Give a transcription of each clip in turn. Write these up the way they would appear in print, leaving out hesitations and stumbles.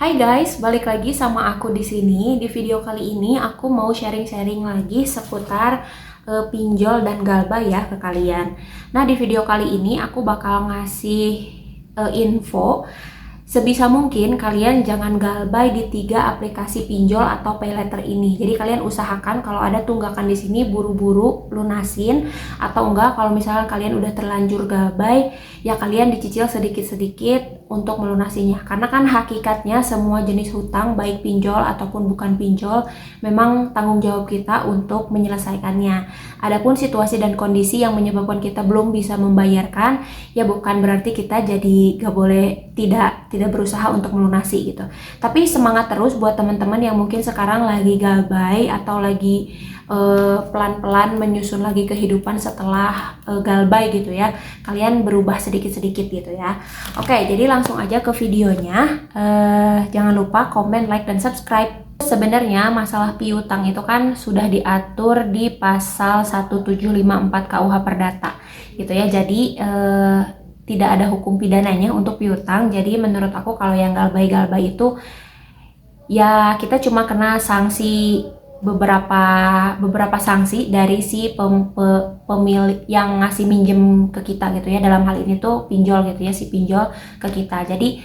Hai guys, balik lagi sama aku di sini. Di video kali ini aku mau sharing-sharing lagi seputar pinjol dan galbay ya ke kalian. Nah, di video kali ini aku bakal ngasih info. Sebisa mungkin kalian jangan galbay di 3 aplikasi pinjol atau pay letter ini. Jadi kalian usahakan kalau ada tunggakan di sini buru-buru lunasin, atau enggak kalau misalkan kalian udah terlanjur galbay ya kalian dicicil sedikit-sedikit untuk melunasinya. Karena kan hakikatnya semua jenis hutang baik pinjol ataupun bukan pinjol memang tanggung jawab kita untuk menyelesaikannya. Adapun situasi dan kondisi yang menyebabkan kita belum bisa membayarkan ya bukan berarti kita jadi gak boleh tidak berusaha untuk melunasi gitu. Tapi semangat terus buat teman-teman yang mungkin sekarang lagi galbay atau lagi pelan-pelan menyusun lagi kehidupan setelah galbay gitu ya. Kalian berubah sedikit-sedikit gitu ya. Oke, jadi langsung aja ke videonya. Jangan lupa komen, like, dan subscribe. Sebenarnya masalah piutang itu kan sudah diatur di pasal 1754 KUH Perdata gitu ya. Jadi tidak ada hukum pidananya untuk piutang. Jadi menurut aku kalau yang galbay-galbay itu ya kita cuma kena sanksi beberapa sanksi dari si pemilik yang ngasih minjem ke kita gitu ya. Dalam hal ini tuh pinjol gitu ya, si pinjol ke kita. Jadi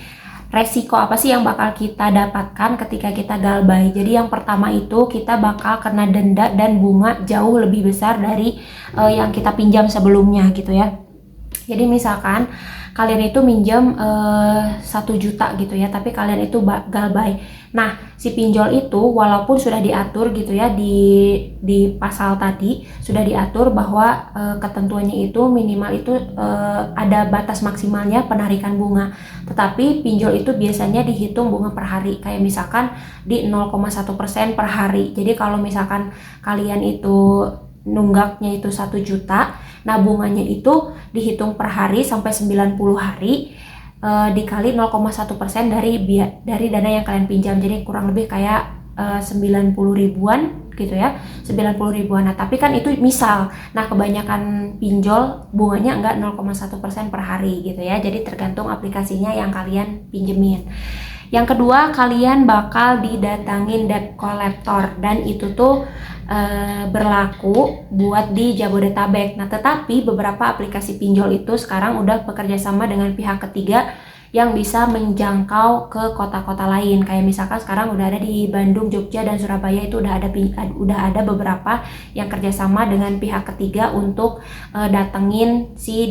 resiko apa sih yang bakal kita dapatkan ketika kita galbay? Jadi yang pertama itu kita bakal kena denda dan bunga jauh lebih besar dari yang kita pinjam sebelumnya gitu ya. Jadi misalkan kalian itu minjam 1 juta gitu ya, tapi kalian itu galbay. Nah, si pinjol itu walaupun sudah diatur gitu ya di pasal tadi sudah diatur bahwa ketentuannya itu minimal itu ada batas maksimalnya penarikan bunga. Tetapi pinjol itu biasanya dihitung bunga per hari, kayak misalkan di 0,1% per hari. Jadi kalau misalkan kalian itu nunggaknya itu 1 juta, nah bunganya itu dihitung per hari sampai 90 hari dikali 0,1% dari dana yang kalian pinjam. Jadi kurang lebih kayak 90 ribuan gitu ya, 90 ribuan. Nah tapi kan itu misal, nah kebanyakan pinjol bunganya enggak 0,1% per hari gitu ya. Jadi tergantung aplikasinya yang kalian pinjemin. Yang kedua, kalian bakal didatangin debt collector dan itu tuh berlaku buat di Jabodetabek. Nah, tetapi beberapa aplikasi pinjol itu sekarang udah bekerja sama dengan pihak ketiga yang bisa menjangkau ke kota-kota lain. Kayak misalkan sekarang udah ada di Bandung, Jogja, dan Surabaya itu udah ada beberapa yang kerjasama dengan pihak ketiga untuk datengin si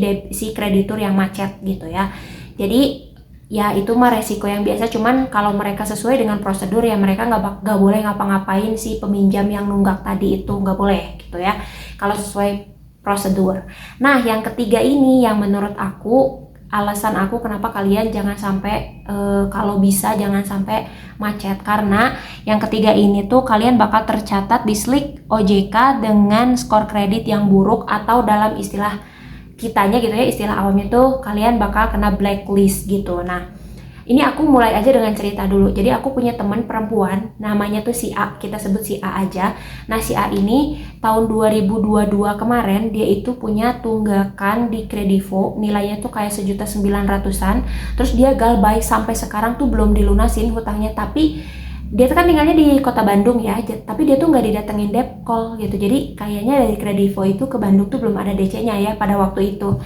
kreditur yang macet gitu ya. Jadi ya itu mah resiko yang biasa, cuman kalau mereka sesuai dengan prosedur ya mereka nggak boleh ngapa-ngapain si peminjam yang nunggak tadi itu, nggak boleh gitu ya kalau sesuai prosedur. Nah yang ketiga ini yang menurut aku alasan aku kenapa kalian jangan sampai kalau bisa jangan sampai macet, karena yang ketiga ini tuh kalian bakal tercatat di SLIK OJK dengan skor kredit yang buruk, atau dalam istilah kitanya gitu ya, istilah awamnya tuh kalian bakal kena blacklist gitu. Nah ini aku mulai aja dengan cerita dulu. Jadi aku punya teman perempuan namanya tuh si A, kita sebut si A aja. Nah si A ini tahun 2022 kemarin dia itu punya tunggakan di Kredivo, nilainya tuh kayak 1.900.000-an. Terus dia galbay sampai sekarang tuh belum dilunasin hutangnya, tapi dia tuh kan tinggalnya di kota Bandung ya, tapi dia tuh nggak didatengin Depkol gitu. Jadi kayaknya dari Kredivo itu ke Bandung tuh belum ada DC-nya ya pada waktu itu.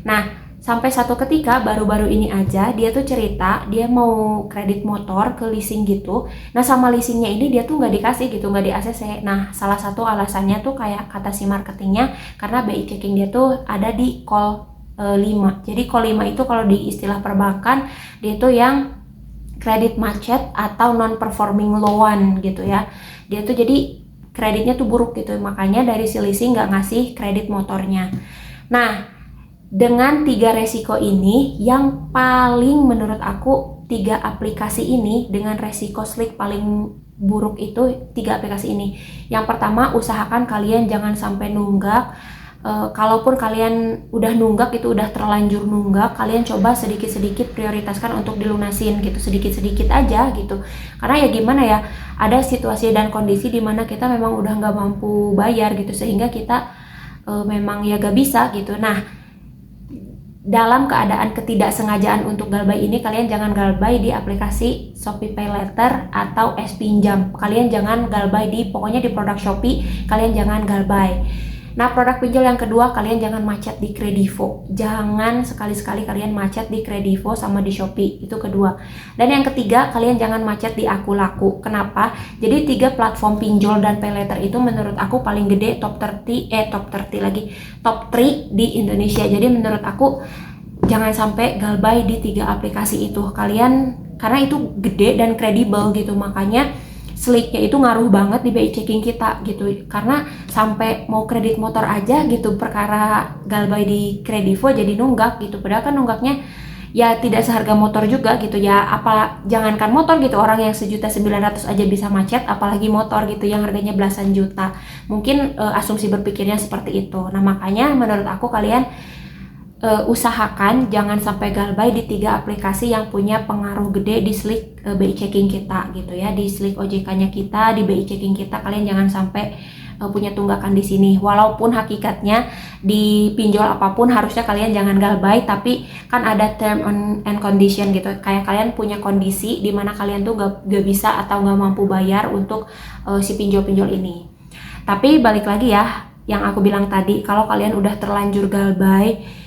Nah sampai satu ketika baru-baru ini aja dia tuh cerita dia mau kredit motor ke leasing gitu. Nah sama leasingnya ini dia tuh nggak dikasih gitu, nggak di ACC. Nah salah satu alasannya tuh kayak kata si marketingnya karena BI checking dia tuh ada di call 5. Jadi call 5 itu kalau di istilah perbankan dia tuh yang kredit macet atau non performing loan gitu ya. Dia tuh jadi kreditnya tuh buruk gitu, makanya dari si leasing nggak ngasih kredit motornya. Nah dengan 3 resiko ini yang paling menurut aku 3 aplikasi ini dengan resiko SLIK paling buruk itu 3 aplikasi ini. Yang pertama, usahakan kalian jangan sampai nunggak. Kalaupun kalian udah nunggak itu udah terlanjur nunggak, kalian coba sedikit-sedikit prioritaskan untuk dilunasin gitu, sedikit-sedikit aja gitu. Karena ya gimana ya, ada situasi dan kondisi dimana kita memang udah nggak mampu bayar gitu, sehingga kita memang ya gak bisa gitu. Nah dalam keadaan ketidaksengajaan untuk galbay ini, kalian jangan galbay di aplikasi Shopee Pay Later atau S-Pinjam. Kalian jangan galbay pokoknya di produk Shopee, kalian jangan galbay. Nah, produk pinjol yang kedua, kalian jangan macet di Kredivo. Jangan sekali-sekali kalian macet di Kredivo sama di Shopee. Itu kedua. Dan yang ketiga, kalian jangan macet di Akulaku. Kenapa? Jadi 3 platform pinjol dan pay later itu menurut aku paling gede, top 3 di Indonesia. Jadi menurut aku jangan sampai galbay di 3 aplikasi itu. Kalian, karena itu gede dan kredibel gitu, makanya Slicknya itu ngaruh banget di BI checking kita gitu, karena sampai mau kredit motor aja gitu perkara galbay di Kredivo jadi nunggak gitu, padahal kan nunggaknya ya tidak seharga motor juga gitu ya. Apa jangankan motor gitu, orang yang 1.900.000 aja bisa macet, apalagi motor gitu yang harganya belasan juta. Mungkin asumsi berpikirnya seperti itu. Nah, makanya menurut aku kalian usahakan jangan sampai galbay di 3 aplikasi yang punya pengaruh gede di Slick BI checking kita gitu ya. Di Slick OJK-nya kita, di BI checking kita, kalian jangan sampai punya tunggakan di sini. Walaupun hakikatnya di pinjol apapun harusnya kalian jangan galbay, tapi kan ada term and condition gitu. Kayak kalian punya kondisi di mana kalian tuh gak bisa atau gak mampu bayar untuk si pinjol-pinjol ini. Tapi balik lagi ya, yang aku bilang tadi, kalau kalian udah terlanjur galbay,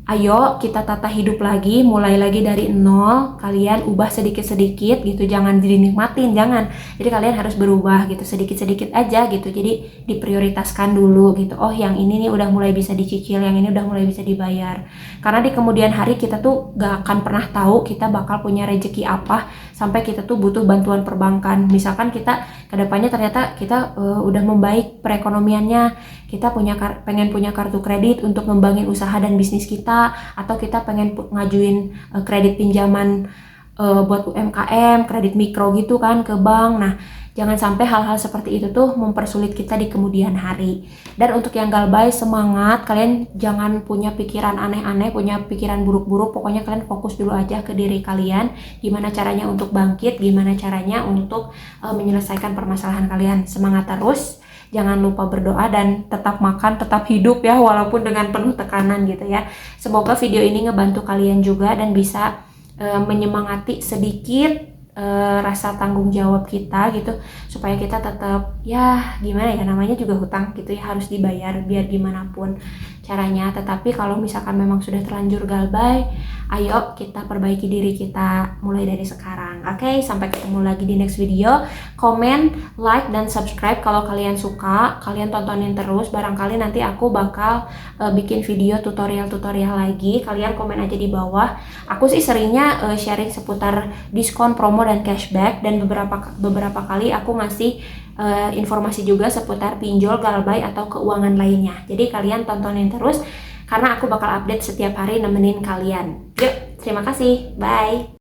ayo kita tata hidup lagi, mulai lagi dari nol. Kalian ubah sedikit-sedikit gitu, jangan dinikmatin, jangan. Jadi kalian harus berubah gitu, sedikit-sedikit aja gitu. Jadi diprioritaskan dulu gitu. Oh, yang ini nih udah mulai bisa dicicil, yang ini udah mulai bisa dibayar. Karena di kemudian hari kita tuh gak akan pernah tahu kita bakal punya rezeki apa sampai kita tuh butuh bantuan perbankan. Misalkan kita kedepannya ternyata kita udah membaik perekonomiannya, kita pengen punya kartu kredit untuk ngembangin usaha dan bisnis kita, atau kita pengen ngajuin kredit pinjaman buat UMKM, kredit mikro gitu kan ke bank. Nah, jangan sampai hal-hal seperti itu tuh mempersulit kita di kemudian hari. Dan untuk yang galbay, semangat, kalian jangan punya pikiran aneh-aneh, punya pikiran buruk-buruk. Pokoknya kalian fokus dulu aja ke diri kalian, gimana caranya untuk bangkit, gimana caranya untuk menyelesaikan permasalahan kalian. Semangat terus. Jangan lupa berdoa dan tetap makan, tetap hidup ya, walaupun dengan penuh tekanan gitu ya. Semoga video ini ngebantu kalian juga dan bisa menyemangati sedikit rasa tanggung jawab kita gitu, supaya kita tetap ya gimana ya, namanya juga hutang gitu ya, harus dibayar biar gimana pun caranya. Tetapi kalau misalkan memang sudah terlanjur galbay, ayo kita perbaiki diri kita mulai dari sekarang. Oke, sampai ketemu lagi di next video. Komen, like, dan subscribe kalau kalian suka. Kalian tontonin terus, barangkali nanti aku bakal bikin video tutorial-tutorial lagi. Kalian komen aja di bawah. Aku sih seringnya sharing seputar diskon, promo, dan cashback, dan beberapa kali aku ngasih informasi juga seputar pinjol, galbay, atau keuangan lainnya. Jadi kalian tontonin terus karena aku bakal update setiap hari nemenin kalian. Yuk, terima kasih. Bye.